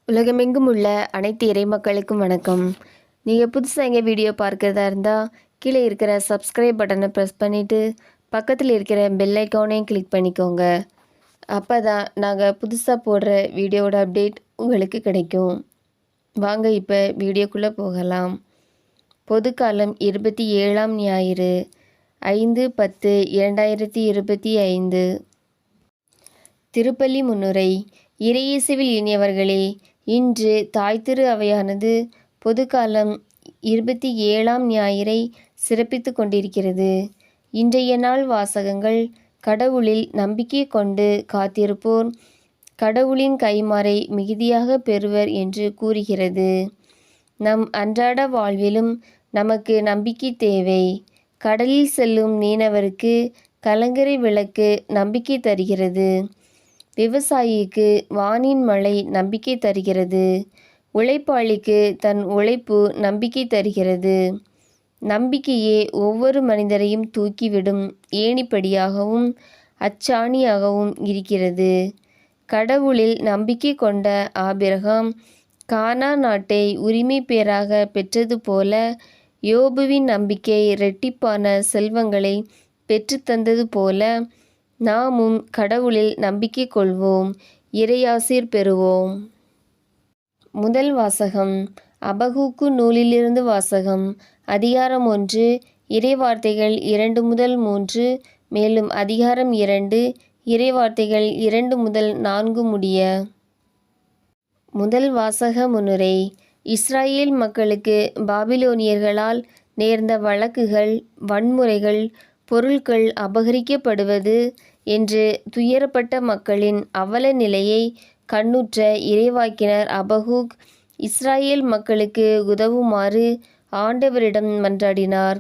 உலகமெங்கும் உள்ள அனைத்து இறைமக்களுக்கும் வணக்கம். நீங்கள் புதுசாக எங்கள் வீடியோ பார்க்குறதா இருந்தால் கீழே இருக்கிற சப்ஸ்கிரைப் பட்டனை ப்ரெஸ் பண்ணிவிட்டு பக்கத்தில் இருக்கிற பெல் ஐக்கானையும் கிளிக் பண்ணிக்கோங்க. அப்போ தான் நாங்கள் புதுசாக போடுற வீடியோவோட அப்டேட் உங்களுக்கு கிடைக்கும். வாங்க இப்போ வீடியோக்குள்ளே போகலாம். பொதுக்காலம் 27ஆம் ஞாயிறு 5/10/2025. திருப்பலி முன்னுரை. இறையேசுவில் இனியவர்களே, இன்று தாய் திரு அவையானது பொதுக்காலம் 27ஆம் ஞாயிறை சிறப்பித்து கொண்டிருக்கிறது. இன்றைய நாள் வாசகங்கள் கடவுளில் நம்பிக்கை கொண்டு காத்திருப்போர் கடவுளின் கைமாறை மிகுதியாக பெறுவர் என்று கூறுகிறது. நம் அன்றாட வாழ்விலும் நமக்கு நம்பிக்கை தேவை. கடலில் செல்லும் மீனவருக்கு கலங்கரை விளக்கு நம்பிக்கை தருகிறது. விவசாயிக்கு வானின் மழை நம்பிக்கை தருகிறது. உழைப்பாளிக்கு தன் உழைப்பு நம்பிக்கை தருகிறது. நம்பிக்கையே ஒவ்வொரு மனிதரையும் தூக்கிவிடும் ஏணிப்படியாகவும் அச்சாணியாகவும் இருக்கிறது. கடவுளில் நம்பிக்கை கொண்ட ஆபிரகாம் கானா நாட்டை உரிமை பேராக பெற்றது போல யோபுவின் நம்பிக்கை இரட்டிப்பான செல்வங்களை பெற்றுத்தந்தது போல நாமும் கடவுளில் நம்பிக்கை கொள்வோம், இறையாசீர் பெறுவோம். முதல் வாசகம். அபகூக்கு நூலிலிருந்து வாசகம். அதிகாரம் 1, இறைவார்த்தைகள் 2 முதல் 3, மேலும் அதிகாரம் 2, இறைவார்த்தைகள் 2 முதல் 4 முடிய. முதல் வாசக முன்னுரை. இஸ்ராயேல் மக்களுக்கு பாபிலோனியர்களால் நேர்ந்த வழக்குகள், வன்முறைகள், பொருட்கள் அபகரிக்கப்படுவது என்று துயரப்பட்ட மக்களின் அவல நிலையை கண்ணுற்ற இறைவாக்கினர் அபகூக் இஸ்ராயேல் மக்களுக்கு உதவுமாறு ஆண்டவரிடம் மன்றாடினார்.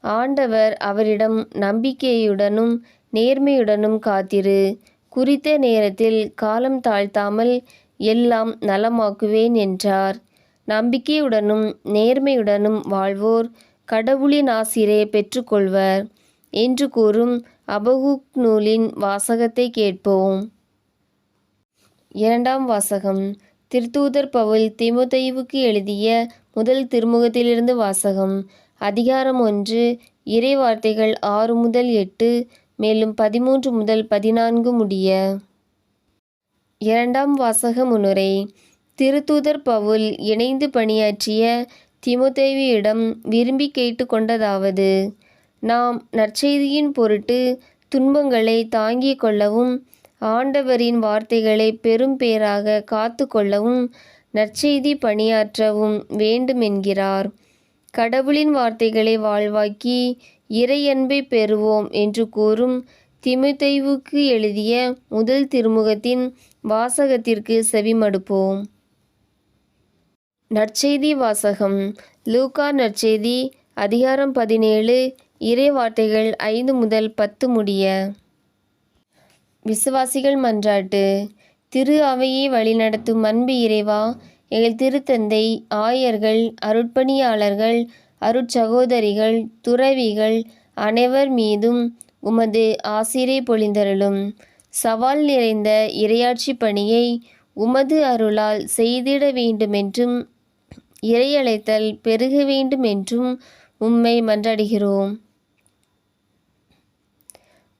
ஆண்டவர் அவரிடம் நம்பிக்கையுடனும் நேர்மையுடனும் காத்திரு, குறித்த நேரத்தில் காலம் தாழ்த்தாமல் எல்லாம் நலமாக்குவேன் என்றார். நம்பிக்கையுடனும் நேர்மையுடனும் வாழ்வோர் கடவுளின் ஆசிரை பெற்றுக்கொள்வர் என்று கூறும் அபகூக் நூலின் வாசகத்தை கேட்போம். இரண்டாம் வாசகம். திருத்தூதர் பவுல் தீமோத்தேயுவுக்கு எழுதிய முதல் திருமுகத்திலிருந்து வாசகம். அதிகாரம் 1, இறைவார்த்தைகள் 6 முதல் 8, மேலும் 13 முதல் 14 முடிய. இரண்டாம் வாசக முன்னுரை. திருத்தூதர் பவுல் இணைந்து பணியாற்றிய தீமோத்தேயுவிடம் விரும்பி கேட்டுக்கொண்டதாவது: நாம் நற்செய்தியின் பொருட்டு துன்பங்களை தாங்கிக் கொள்ளவும் ஆண்டவரின் வார்த்தைகளை பெரும் பேராக காத்து கொள்ளவும் நற்செய்தி பணியாற்றவும் வேண்டுமென்கிறார். கடவுளின் வார்த்தைகளை வாழ்வாக்கி இறையன்பை பெறுவோம் என்று கூறும் தீமோத்தேயுவுக்கு எழுதிய முதல் திருமுகத்தின் வாசகத்திற்கு செவிமடுப்போம். நற்செய்தி வாசகம். லூக்கா நற்செய்தி அதிகாரம் 17, இறைவார்த்தைகள் 5 முதல் 10 முடிய. விசுவாசிகள் மன்றாட்டு. திரு அவையை வழிநடத்தும் அன்பு இறைவா, எங்கள் திருத்தந்தை, ஆயர்கள், அருட்பணியாளர்கள், அருட்சகோதரிகள், துறவிகள் அனைவர் மீதும் உமது ஆசிரை பொழிந்தருளும். சவால் நிறைந்த இறையாட்சி பணியை உமது அருளால் செய்திட வேண்டுமென்றும் இறையழைத்தல் பெருக வேண்டுமென்றும் உம்மை மன்றாடுகிறோம்.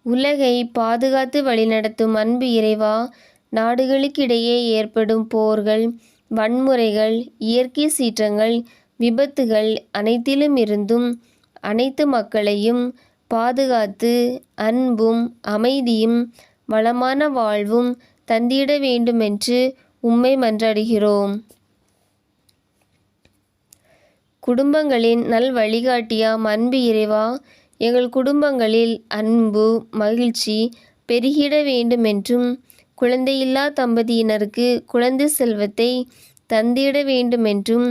உலகை பாதுகாத்து வழிநடத்தும் அன்பு இறைவா, நாடுகளுக்கிடையே ஏற்படும் போர்கள், வன்முறைகள், இயற்கை சீற்றங்கள், விபத்துகள் அனைத்திலும் இருந்தும் அனைத்து மக்களையும் பாதுகாத்து அன்பும் அமைதியும் வளமான வாழ்வும் தந்திட வேண்டுமென்று உம்மை மன்றாடுகிறோம். குடும்பங்களின் நல் வழிகாட்டியாம் அன்பு இறைவா, எங்கள் குடும்பங்களில் அன்பு, மகிழ்ச்சி பெருகிட வேண்டுமென்றும் குழந்தையில்லா தம்பதியினருக்கு குழந்தை செல்வத்தை தந்திட வேண்டுமென்றும்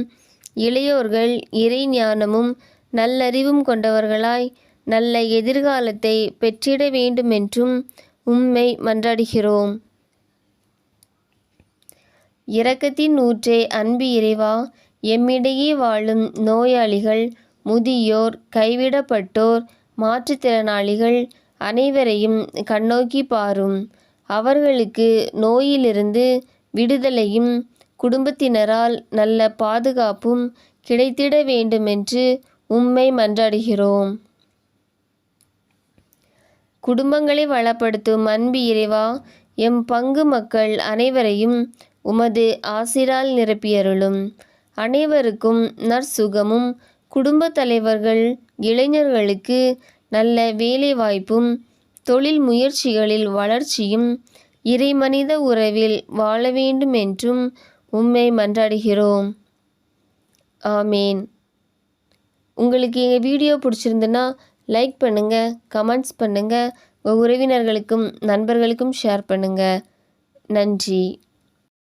இளையோர்கள் இறை ஞானமும் நல்லறிவும் கொண்டவர்களாய் நல்ல எதிர்காலத்தை பெற்றிட வேண்டுமென்றும் உம்மை மன்றாடுகிறோம். இரக்கத்தின் ஊற்றே அன்பு இறைவா, எம்மிடையே வாழும் நோயாளிகள், முதியோர், கைவிடப்பட்டோர், மாற்றுத்திறனாளிகள் அனைவரையும் கண்ணோக்கி பாரும். அவர்களுக்கு நோயிலிருந்து விடுதலையும் குடும்பத்தினரால் நல்ல பாதுகாப்பும் கிடைத்திட வேண்டுமென்று உம்மை மன்றாடுகிறோம். குடும்பங்களை வளப்படுத்தும் அன்பு இறைவா, எம் பங்கு மக்கள் அனைவரையும் உமது ஆசிரால் நிரப்பியருளும். அனைவருக்கும் நற்சுகமும், குடும்ப தலைவர்கள் இளைஞர்களுக்கு நல்ல வேலைவாய்ப்பும், தொழில் முயற்சிகளில் வளர்ச்சியும், இறைமனித உறவில் வாழ வேண்டுமென்றும் உம்மை மன்றாடுகிறோம். ஆமேன். உங்களுக்கு எங்கள் வீடியோ பிடிச்சிருந்துன்னா லைக் பண்ணுங்கள், கமெண்ட்ஸ் பண்ணுங்கள், உங்கள் உறவினர்களுக்கும் நண்பர்களுக்கும் ஷேர் பண்ணுங்கள். நன்றி.